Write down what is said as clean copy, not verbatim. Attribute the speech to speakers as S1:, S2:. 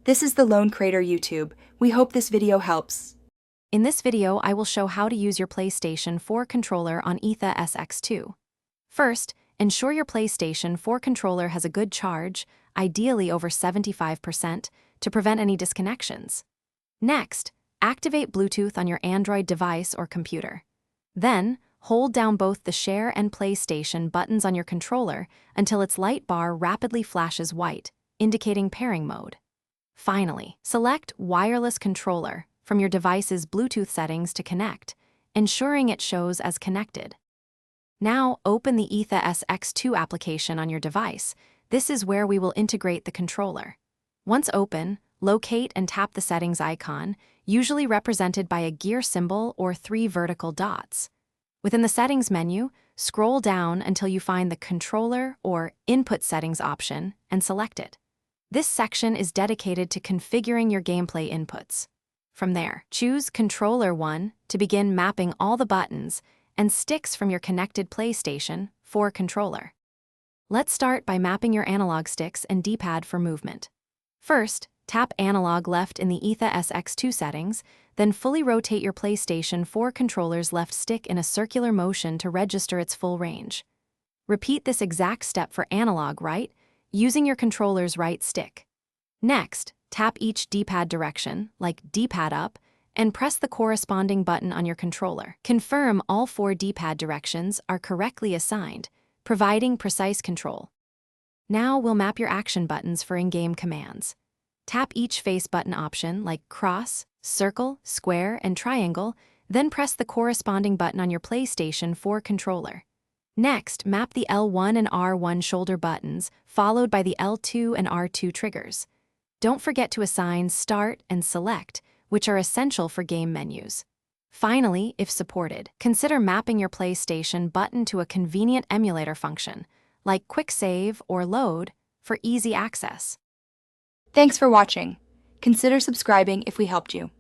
S1: This is the Lone Crater YouTube. We hope this video helps.
S2: In this video, I will show how to use your PlayStation 4 controller on AetherSX2. First, ensure your PlayStation 4 controller has a good charge, ideally over 75%, to prevent any disconnections. Next, activate Bluetooth on your Android device or computer. Then, hold down both the Share and PlayStation buttons on your controller until its light bar rapidly flashes white, indicating pairing mode. Finally, select Wireless Controller from your device's Bluetooth settings to connect, ensuring it shows as connected. Now, open the AetherSX2 application on your device. This is where we will integrate the controller. Once open, locate and tap the settings icon, usually represented by a gear symbol or 3 vertical dots. Within the settings menu, scroll down until you find the Controller or Input Settings option and select it. This section is dedicated to configuring your gameplay inputs. From there, choose Controller 1 to begin mapping all the buttons and sticks from your connected PlayStation 4 controller. Let's start by mapping your analog sticks and D-pad for movement. First, tap Analog Left in the AetherSX2 settings, then fully rotate your PlayStation 4 controller's left stick in a circular motion to register its full range. Repeat this exact step for Analog Right, using your controller's right stick. Next, tap each D-pad direction, like D-pad up, and press the corresponding button on your controller. Confirm all 4 D-pad directions are correctly assigned, providing precise control. Now we'll map your action buttons for in-game commands. Tap each face button option like cross, circle, square, and triangle, then press the corresponding button on your PlayStation 4 controller. Next, map the L1 and R1 shoulder buttons, followed by the L2 and R2 triggers. Don't forget to assign Start and Select, which are essential for game menus. Finally, if supported, consider mapping your PlayStation button to a convenient emulator function, like Quick Save or Load, for easy access.
S1: Thanks for watching. Consider subscribing if we helped you.